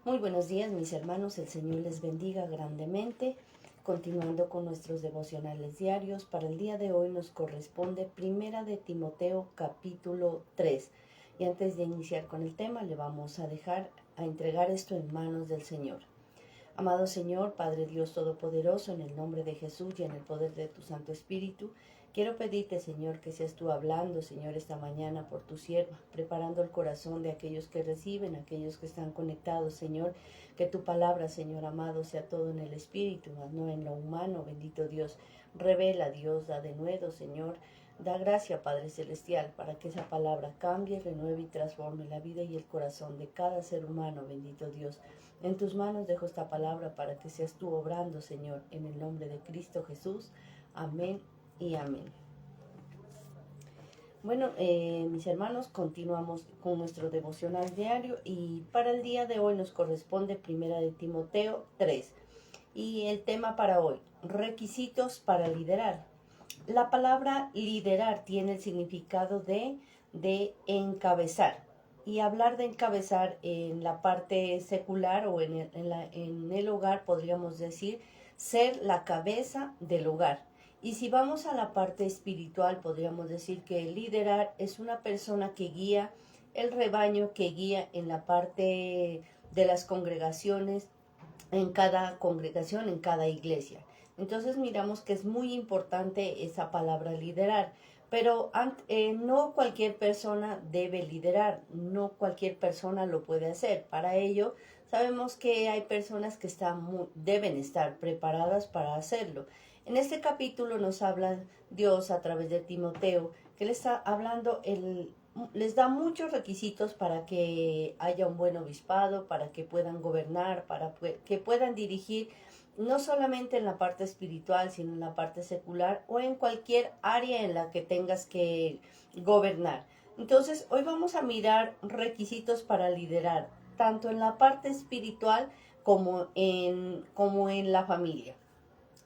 Muy buenos días, mis hermanos. El Señor les bendiga grandemente. Continuando con nuestros devocionales diarios, para el día de hoy nos corresponde Primera de Timoteo capítulo 3. Y antes de iniciar con el tema, le vamos a entregar esto en manos del Señor. Amado Señor, Padre Dios Todopoderoso, en el nombre de Jesús y en el poder de tu Santo Espíritu, quiero pedirte, Señor, que seas tú hablando, Señor, esta mañana por tu sierva, preparando el corazón de aquellos que reciben, aquellos que están conectados, Señor, que tu palabra, Señor amado, sea todo en el Espíritu, mas no en lo humano, bendito Dios. Revela, Dios, da denuedo, Señor. Da gracia, Padre Celestial, para que esa palabra cambie, renueve y transforme la vida y el corazón de cada ser humano, bendito Dios. En tus manos dejo esta palabra para que seas tú obrando, Señor, en el nombre de Cristo Jesús. Amén y amén. Bueno, mis hermanos, continuamos con nuestro devocional diario y para el día de hoy nos corresponde Primera de Timoteo 3. Y el tema para hoy, requisitos para liderar. La palabra liderar tiene el significado de encabezar. Y hablar de encabezar en la parte secular o en el hogar podríamos decir ser la cabeza del hogar. Y si vamos a la parte espiritual podríamos decir que liderar es una persona que guía el rebaño, que guía en la parte de las congregaciones, en cada congregación, en cada iglesia. Entonces miramos que es muy importante esa palabra liderar, pero no cualquier persona debe liderar, no cualquier persona lo puede hacer. Para ello sabemos que hay personas que deben estar preparadas para hacerlo. En este capítulo nos habla Dios a través de Timoteo, que le está hablando les da muchos requisitos para que haya un buen obispado, para que puedan gobernar, para que puedan dirigir, no solamente en la parte espiritual, sino en la parte secular o en cualquier área en la que tengas que gobernar. Entonces, hoy vamos a mirar requisitos para liderar, tanto en la parte espiritual como en la familia.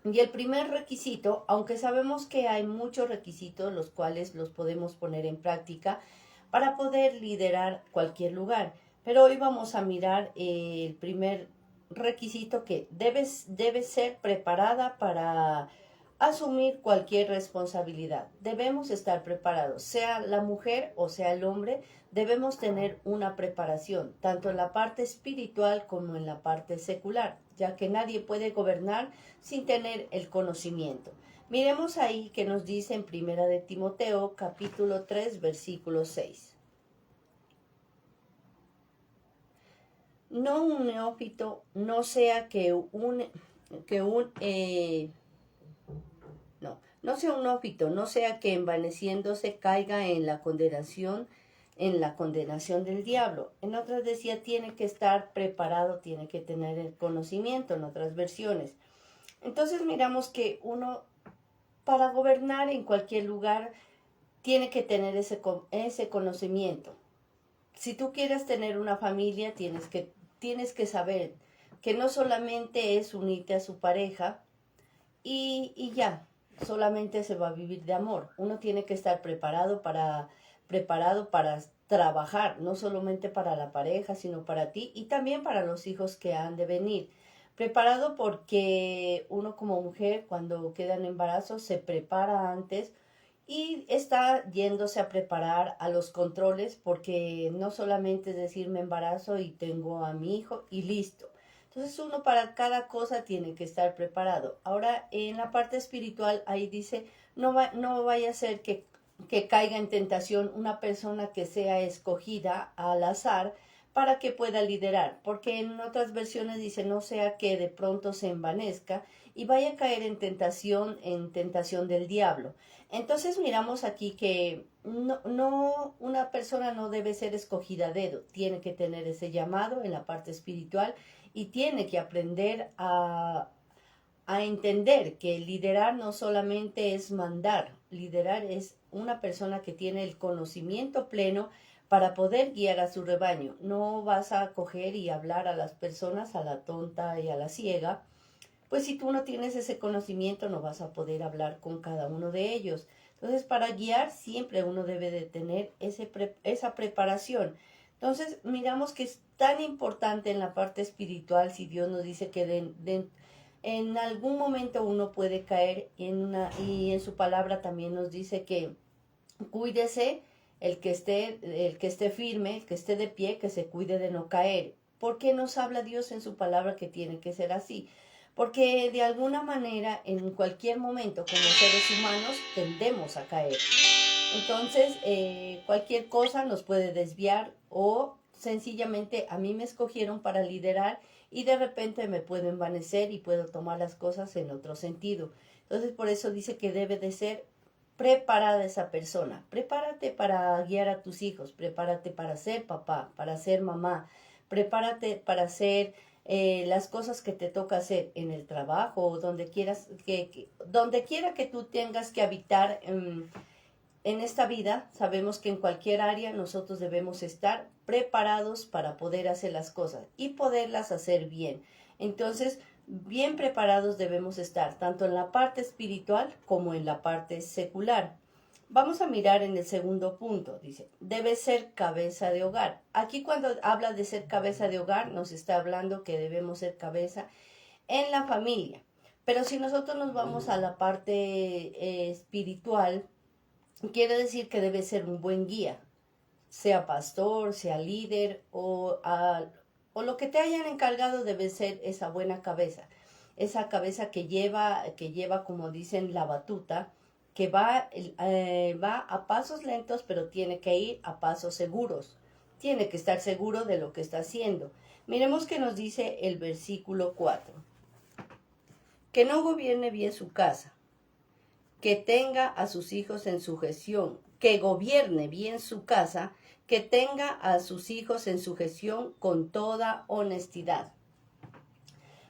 Y el primer requisito, aunque sabemos que hay muchos requisitos los cuales los podemos poner en práctica para poder liderar cualquier lugar, pero hoy vamos a mirar el primer requisito, que debes ser preparada para asumir cualquier responsabilidad. Debemos estar preparados, sea la mujer o sea el hombre, debemos tener una preparación, tanto en la parte espiritual como en la parte secular, ya que nadie puede gobernar sin tener el conocimiento. Miremos ahí que nos dice en Primera de Timoteo, capítulo 3, versículo 6. No un neófito, no sea no sea un neófito, no sea que envaneciéndose caiga en la condenación del diablo. En otras decía, tiene que estar preparado, tiene que tener el conocimiento, en otras versiones. Entonces miramos que uno, para gobernar en cualquier lugar, tiene que tener ese conocimiento. Si tú quieres tener una familia, tienes que saber que no solamente es unirte a su pareja y ya, solamente se va a vivir de amor. Uno tiene que estar preparado para trabajar, no solamente para la pareja, sino para ti y también para los hijos que han de venir. Preparado porque uno como mujer, cuando queda en embarazo, se prepara antes y está yéndose a preparar a los controles, porque no solamente es decir me embarazo y tengo a mi hijo y listo. Entonces uno para cada cosa tiene que estar preparado. Ahora en la parte espiritual ahí dice no vaya a ser que caiga en tentación una persona que sea escogida al azar para que pueda liderar, porque en otras versiones dice no sea que de pronto se envanezca y vaya a caer en tentación del diablo. Entonces miramos aquí que una persona no debe ser escogida a dedo, tiene que tener ese llamado en la parte espiritual y tiene que aprender a entender que liderar no solamente es mandar, liderar es una persona que tiene el conocimiento pleno para poder guiar a su rebaño. No vas a coger y hablar a las personas a la tonta y a la ciega, pues si tú no tienes ese conocimiento no vas a poder hablar con cada uno de ellos. Entonces para guiar siempre uno debe de tener esa preparación. Entonces, miramos que es tan importante en la parte espiritual, si Dios nos dice que en algún momento uno puede caer y en su palabra también nos dice que cuídese el que esté firme, el que esté de pie, que se cuide de no caer. ¿Por qué nos habla Dios en su palabra que tiene que ser así? Porque de alguna manera, en cualquier momento, como seres humanos, tendemos a caer. Entonces, cualquier cosa nos puede desviar o sencillamente a mí me escogieron para liderar y de repente me puedo envanecer y puedo tomar las cosas en otro sentido. Entonces, por eso dice que debe de ser preparada esa persona. Prepárate para guiar a tus hijos, prepárate para ser papá, para ser mamá, prepárate para hacer las cosas que te toca hacer en el trabajo o donde quieras donde quiera que tú tengas que habitar. En esta vida sabemos que en cualquier área nosotros debemos estar preparados para poder hacer las cosas y poderlas hacer bien. Entonces, bien preparados debemos estar tanto en la parte espiritual como en la parte secular. Vamos a mirar en el segundo punto, dice, debe ser cabeza de hogar. Aquí cuando habla de ser cabeza de hogar nos está hablando que debemos ser cabeza en la familia. Pero si nosotros nos vamos a la parte espiritual, quiere decir que debe ser un buen guía, sea pastor, sea líder o lo que te hayan encargado debe ser esa buena cabeza, esa cabeza que lleva como dicen la batuta, que va a pasos lentos pero tiene que ir a pasos seguros, tiene que estar seguro de lo que está haciendo. Miremos que nos dice el versículo 4, que no gobierne bien su casa, que tenga a sus hijos en sujeción, que gobierne bien su casa, que tenga a sus hijos en sujeción con toda honestidad.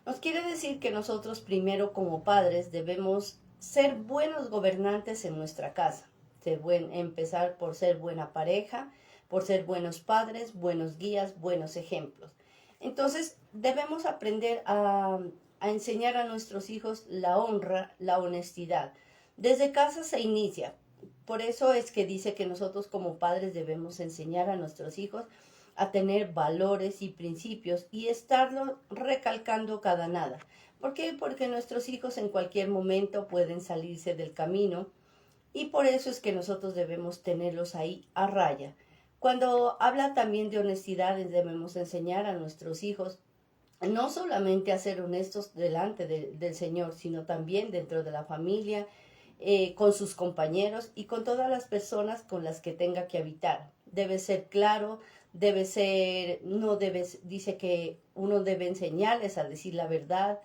Nos quiere decir que nosotros primero como padres debemos ser buenos gobernantes en nuestra casa, empezar por ser buena pareja, por ser buenos padres, buenos guías, buenos ejemplos. Entonces debemos aprender a enseñar a nuestros hijos la honra, la honestidad. Desde casa se inicia. Por eso es que dice que nosotros como padres debemos enseñar a nuestros hijos a tener valores y principios y estarlo recalcando cada nada. ¿Por qué? Porque nuestros hijos en cualquier momento pueden salirse del camino y por eso es que nosotros debemos tenerlos ahí a raya. Cuando habla también de honestidad, debemos enseñar a nuestros hijos no solamente a ser honestos delante del Señor, sino también dentro de la familia, con sus compañeros y con todas las personas con las que tenga que habitar. Debe ser claro, debe ser, no debe, dice que uno debe enseñarles a decir la verdad,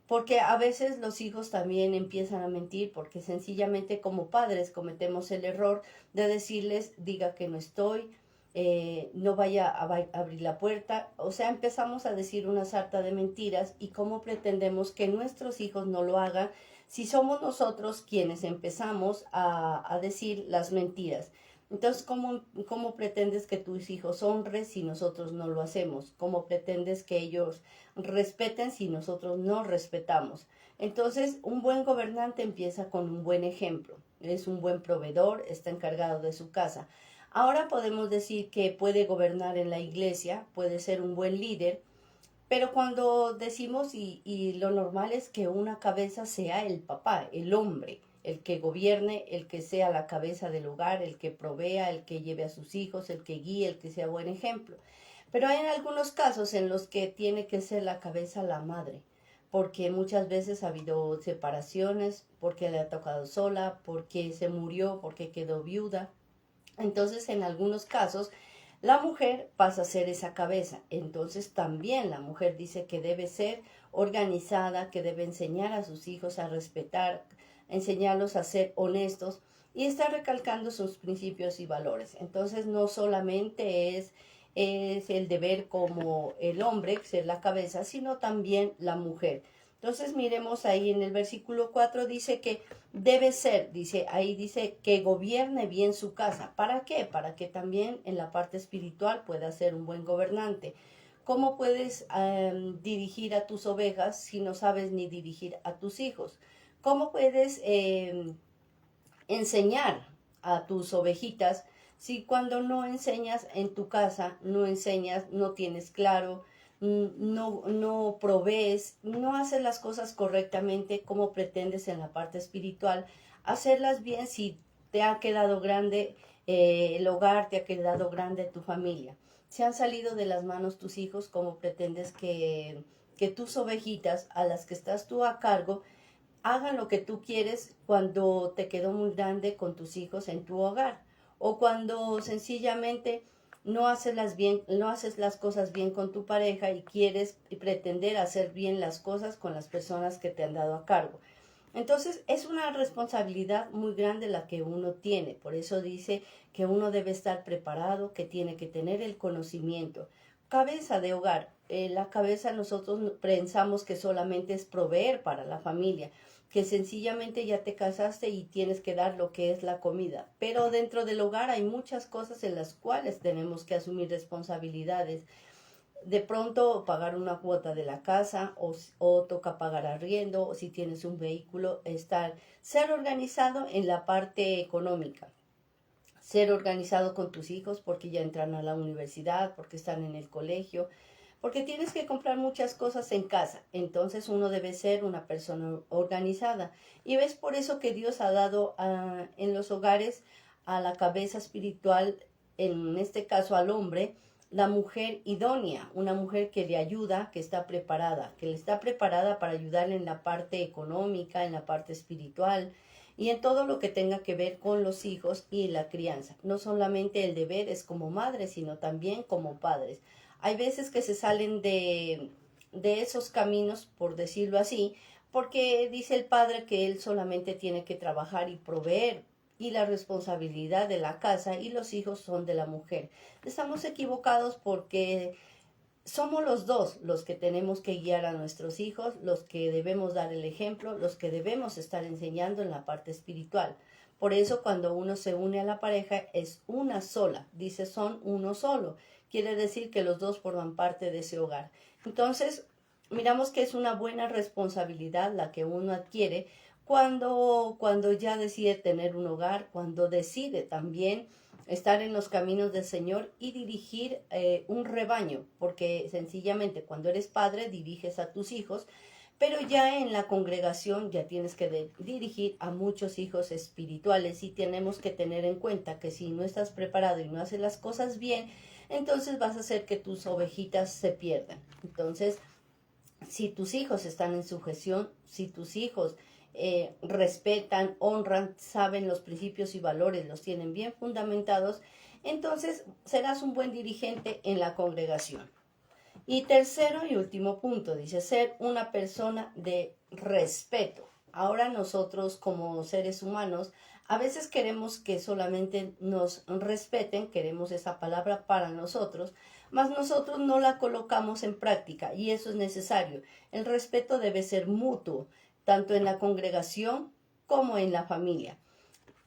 porque a veces los hijos también empiezan a mentir porque sencillamente como padres cometemos el error de decirles, diga que no estoy, no vaya a abrir la puerta. O sea, empezamos a decir una sarta de mentiras y cómo pretendemos que nuestros hijos no lo hagan si somos nosotros quienes empezamos a decir las mentiras. Entonces, ¿cómo pretendes que tus hijos honren si nosotros no lo hacemos? ¿Cómo pretendes que ellos respeten si nosotros no respetamos? Entonces, un buen gobernante empieza con un buen ejemplo. Es un buen proveedor, está encargado de su casa. Ahora podemos decir que puede gobernar en la iglesia, puede ser un buen líder, pero cuando decimos, y lo normal es que una cabeza sea el papá, el hombre, el que gobierne, el que sea la cabeza del hogar, el que provea, el que lleve a sus hijos, el que guíe, el que sea buen ejemplo. Pero hay algunos casos en los que tiene que ser la cabeza la madre, porque muchas veces ha habido separaciones, porque le ha tocado sola, porque se murió, porque quedó viuda. Entonces, en algunos casos, la mujer pasa a ser esa cabeza. Entonces, también la mujer dice que debe ser organizada, que debe enseñar a sus hijos a respetar, enseñarlos a ser honestos y está recalcando sus principios y valores. Entonces, no solamente es el deber como el hombre, ser la cabeza, sino también la mujer. Entonces miremos ahí en el versículo 4 dice que debe ser, ahí dice que gobierne bien su casa. ¿Para qué? Para que también en la parte espiritual pueda ser un buen gobernante. ¿Cómo puedes dirigir a tus ovejas si no sabes ni dirigir a tus hijos? ¿Cómo puedes enseñar a tus ovejitas Si cuando no enseñas en tu casa, no enseñas, no tienes claro, no provees, no haces las cosas correctamente como pretendes en la parte espiritual, hacerlas bien si te ha quedado grande el hogar, te ha quedado grande tu familia. Se han salido de las manos tus hijos como pretendes que tus ovejitas a las que estás tú a cargo hagan lo que tú quieres cuando te quedó muy grande con tus hijos en tu hogar o cuando sencillamente no haces las cosas bien con tu pareja y quieres pretender hacer bien las cosas con las personas que te han dado a cargo. Entonces es una responsabilidad muy grande la que uno tiene. Por eso dice que uno debe estar preparado, que tiene que tener el conocimiento. Cabeza de hogar. La cabeza nosotros pensamos que solamente es proveer para la familia, que sencillamente ya te casaste y tienes que dar lo que es la comida. Pero dentro del hogar hay muchas cosas en las cuales tenemos que asumir responsabilidades. De pronto pagar una cuota de la casa o toca pagar arriendo o si tienes un vehículo, ser organizado en la parte económica, ser organizado con tus hijos porque ya entran a la universidad, porque están en el colegio, porque tienes que comprar muchas cosas en casa. Entonces uno debe ser una persona organizada. Y ves por eso que Dios ha dado en los hogares a la cabeza espiritual, en este caso al hombre, la mujer idónea, una mujer que le ayuda, que le está preparada para ayudarle en la parte económica, en la parte espiritual y en todo lo que tenga que ver con los hijos y la crianza. No solamente el deber es como madres, sino también como padres. Hay veces que se salen de esos caminos, por decirlo así, porque dice el padre que él solamente tiene que trabajar y proveer y la responsabilidad de la casa y los hijos son de la mujer. Estamos equivocados porque somos los dos los que tenemos que guiar a nuestros hijos, los que debemos dar el ejemplo, los que debemos estar enseñando en la parte espiritual. Por eso cuando uno se une a la pareja es una sola, dice son uno solo. Quiere decir que los dos forman parte de ese hogar. Entonces, miramos que es una buena responsabilidad la que uno adquiere cuando ya decide tener un hogar, cuando decide también estar en los caminos del Señor y dirigir un rebaño, porque sencillamente cuando eres padre diriges a tus hijos, pero ya en la congregación ya tienes que dirigir a muchos hijos espirituales y tenemos que tener en cuenta que si no estás preparado y no haces las cosas bien, entonces vas a hacer que tus ovejitas se pierdan. Entonces, si tus hijos están en sujeción, si tus hijos respetan, honran, saben los principios y valores, los tienen bien fundamentados, entonces serás un buen dirigente en la congregación. Y tercero y último punto, dice ser una persona de respeto. Ahora nosotros como seres humanos a veces queremos que solamente nos respeten, queremos esa palabra para nosotros, mas nosotros no la colocamos en práctica y eso es necesario. El respeto debe ser mutuo, tanto en la congregación como en la familia.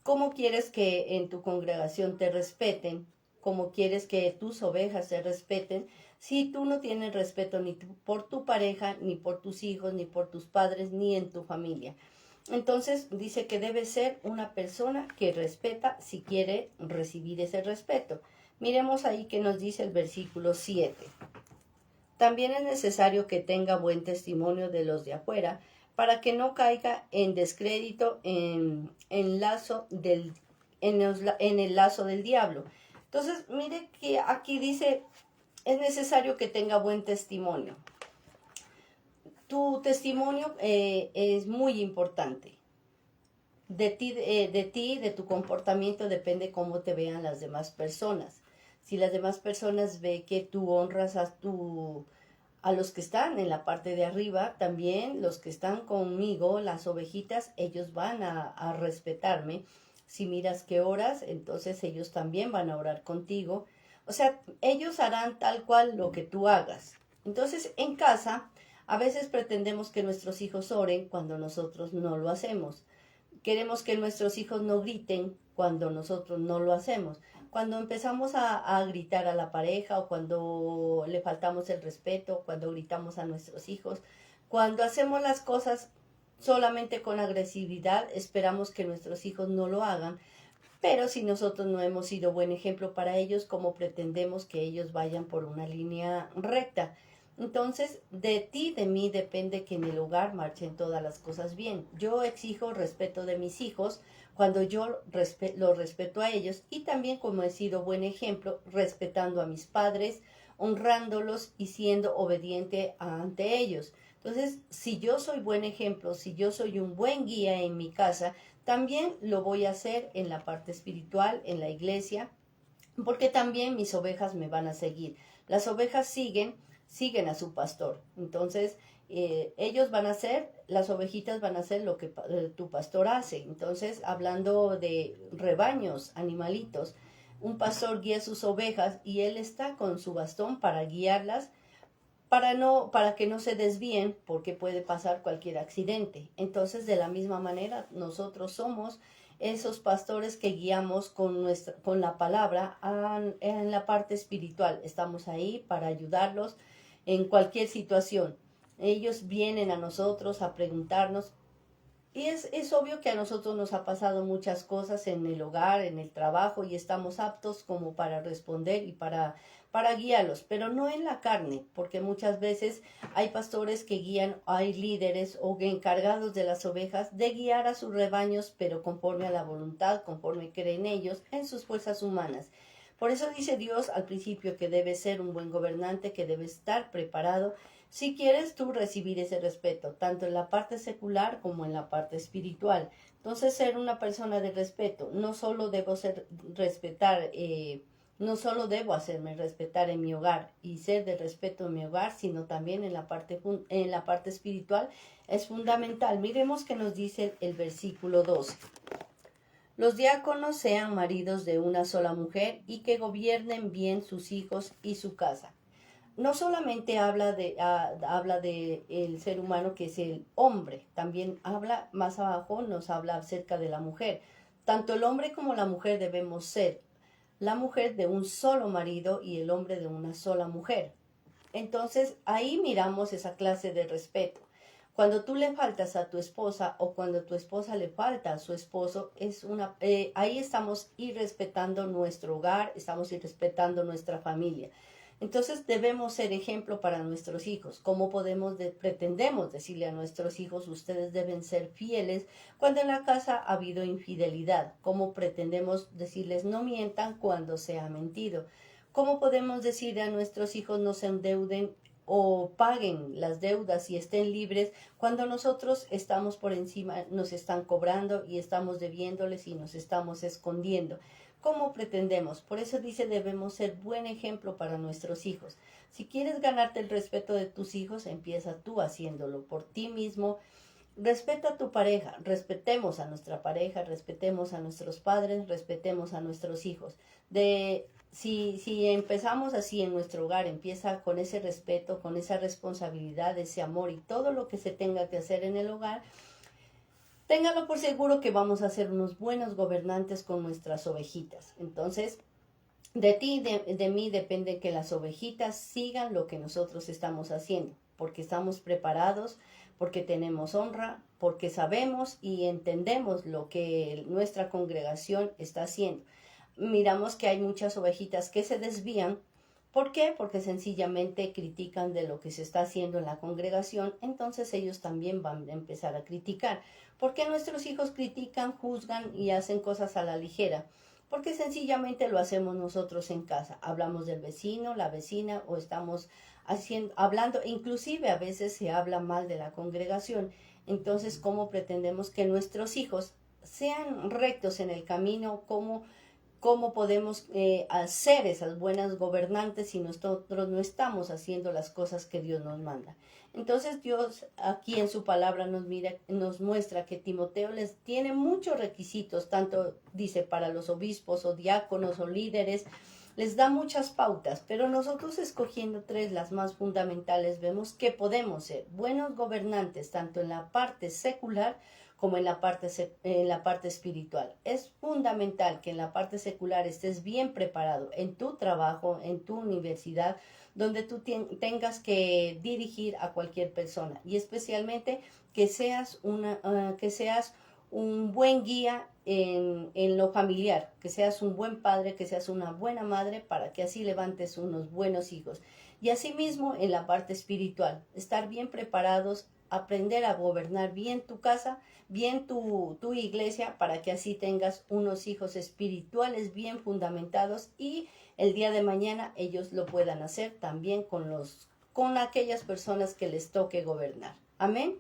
¿Cómo quieres que en tu congregación te respeten? ¿Cómo quieres que tus ovejas se respeten? Si tú no tienes respeto ni por tu pareja, ni por tus hijos, ni por tus padres, ni en tu familia. Entonces dice que debe ser una persona que respeta si quiere recibir ese respeto. Miremos ahí que nos dice el versículo 7. También es necesario que tenga buen testimonio de los de afuera para que no caiga en descrédito en el lazo del diablo. Entonces, mire que aquí dice, es necesario que tenga buen testimonio. Tu testimonio es muy importante. De tu comportamiento depende cómo te vean las demás personas. Si las demás personas ven que tú honras a los que están en la parte de arriba, también los que están conmigo, las ovejitas, ellos van a respetarme. Si miras que oras, entonces ellos también van a orar contigo. O sea, ellos harán tal cual lo que tú hagas. Entonces, en casa, a veces pretendemos que nuestros hijos oren cuando nosotros no lo hacemos. Queremos que nuestros hijos no griten cuando nosotros no lo hacemos. Cuando empezamos a gritar a la pareja o cuando le faltamos el respeto, cuando gritamos a nuestros hijos, cuando hacemos las cosas solamente con agresividad, esperamos que nuestros hijos no lo hagan, Pero si nosotros no hemos sido buen ejemplo para ellos, ¿cómo pretendemos que ellos vayan por una línea recta? Entonces, de ti, de mí, depende que en el hogar marchen todas las cosas bien. Yo exijo respeto de mis hijos cuando yo los respeto a ellos, y también como he sido buen ejemplo, respetando a mis padres, honrándolos y siendo obediente ante ellos. Entonces, si yo soy buen ejemplo, si yo soy un buen guía en mi casa, también lo voy a hacer en la parte espiritual, en la iglesia, porque también mis ovejas me van a seguir. Las ovejas siguen a su pastor. Entonces, ellos van a hacer, las ovejitas van a hacer lo que tu pastor hace. Entonces, hablando de rebaños, animalitos, un pastor guía sus ovejas y él está con su bastón para guiarlas, para que no se desvíen, porque puede pasar cualquier accidente. Entonces, de la misma manera, nosotros somos esos pastores que guiamos con la palabra en la parte espiritual. Estamos ahí para ayudarlos en cualquier situación. Ellos vienen a nosotros a preguntarnos, y es obvio que a nosotros nos ha pasado muchas cosas en el hogar, en el trabajo, y estamos aptos como para responder y para guiarlos, pero no en la carne, porque muchas veces hay pastores que guían, hay líderes o encargados de las ovejas de guiar a sus rebaños, pero conforme a la voluntad, conforme creen ellos, en sus fuerzas humanas. Por eso dice Dios al principio que debe ser un buen gobernante, que debe estar preparado si quieres tú recibir ese respeto, tanto en la parte secular como en la parte espiritual. Entonces, ser una persona de respeto, no solo debo hacerme respetar en mi hogar y ser de respeto en mi hogar, sino también en la parte espiritual es fundamental. Miremos que nos dice el versículo 12. Los diáconos sean maridos de una sola mujer y que gobiernen bien sus hijos y su casa. No solamente habla de el ser humano, que es el hombre, también habla más abajo, nos habla acerca de la mujer. Tanto el hombre como la mujer debemos ser la mujer de un solo marido y el hombre de una sola mujer. Entonces ahí miramos esa clase de respeto. Cuando tú le faltas a tu esposa o cuando tu esposa le falta a su esposo, ahí estamos irrespetando nuestro hogar, estamos irrespetando nuestra familia. Entonces debemos ser ejemplo para nuestros hijos. ¿Cómo pretendemos decirle a nuestros hijos, ustedes deben ser fieles cuando en la casa ha habido infidelidad? ¿Cómo pretendemos decirles no mientan cuando se ha mentido? ¿Cómo podemos decirle a nuestros hijos no se endeuden o paguen las deudas y estén libres cuando nosotros estamos por encima, nos están cobrando y estamos debiéndoles y nos estamos escondiendo? ¿Cómo pretendemos? Por eso dice, debemos ser buen ejemplo para nuestros hijos. Si quieres ganarte el respeto de tus hijos, empieza tú haciéndolo por ti mismo. Respeta a tu pareja, respetemos a nuestra pareja, respetemos a nuestros padres, respetemos a nuestros hijos. Si empezamos así en nuestro hogar, empieza con ese respeto, con esa responsabilidad, ese amor y todo lo que se tenga que hacer en el hogar, téngalo por seguro que vamos a ser unos buenos gobernantes con nuestras ovejitas. Entonces, de ti y de mí depende que las ovejitas sigan lo que nosotros estamos haciendo, porque estamos preparados, porque tenemos honra, porque sabemos y entendemos lo que nuestra congregación está haciendo. Miramos que hay muchas ovejitas que se desvían. ¿Por qué? Porque sencillamente critican de lo que se está haciendo en la congregación, entonces ellos también van a empezar a criticar. ¿Por qué nuestros hijos critican, juzgan y hacen cosas a la ligera? Porque sencillamente lo hacemos nosotros en casa. Hablamos del vecino, la vecina, o estamos hablando, inclusive a veces se habla mal de la congregación. Entonces, ¿cómo pretendemos que nuestros hijos sean rectos en el camino? ¿Cómo podemos hacer esas buenas gobernantes si nosotros no estamos haciendo las cosas que Dios nos manda? Entonces Dios aquí en su palabra nos muestra que Timoteo les tiene muchos requisitos, tanto dice para los obispos o diáconos o líderes, les da muchas pautas, pero nosotros escogiendo tres, las más fundamentales, vemos que podemos ser buenos gobernantes tanto en la parte secular como en la parte espiritual. Es fundamental que en la parte secular estés bien preparado en tu trabajo, en tu universidad, donde tú tengas que dirigir a cualquier persona, y especialmente que seas un buen guía en lo familiar, que seas un buen padre, que seas una buena madre, para que así levantes unos buenos hijos. Y asimismo en la parte espiritual, estar bien preparados, aprender a gobernar bien tu casa, bien tu iglesia, para que así tengas unos hijos espirituales bien fundamentados y el día de mañana ellos lo puedan hacer también con aquellas personas que les toque gobernar. Amén.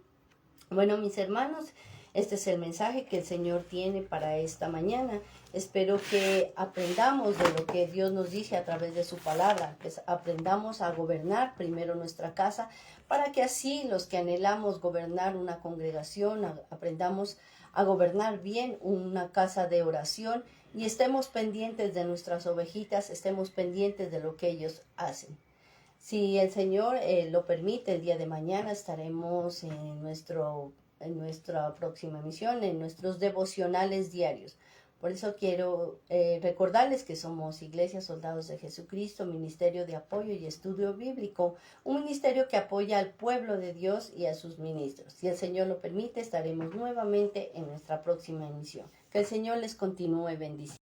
Bueno, mis hermanos, este es el mensaje que el Señor tiene para esta mañana. Espero que aprendamos de lo que Dios nos dice a través de su palabra, que aprendamos a gobernar primero nuestra casa, para que así los que anhelamos gobernar una congregación, aprendamos a gobernar bien una casa de oración y estemos pendientes de nuestras ovejitas, estemos pendientes de lo que ellos hacen. Si el Señor lo permite, el día de mañana estaremos en nuestra próxima misión, en nuestros devocionales diarios. Por eso quiero recordarles que somos Iglesia Soldados de Jesucristo, Ministerio de Apoyo y Estudio Bíblico, un ministerio que apoya al pueblo de Dios y a sus ministros. Si el Señor lo permite, estaremos nuevamente en nuestra próxima emisión. Que el Señor les continúe bendiciendo.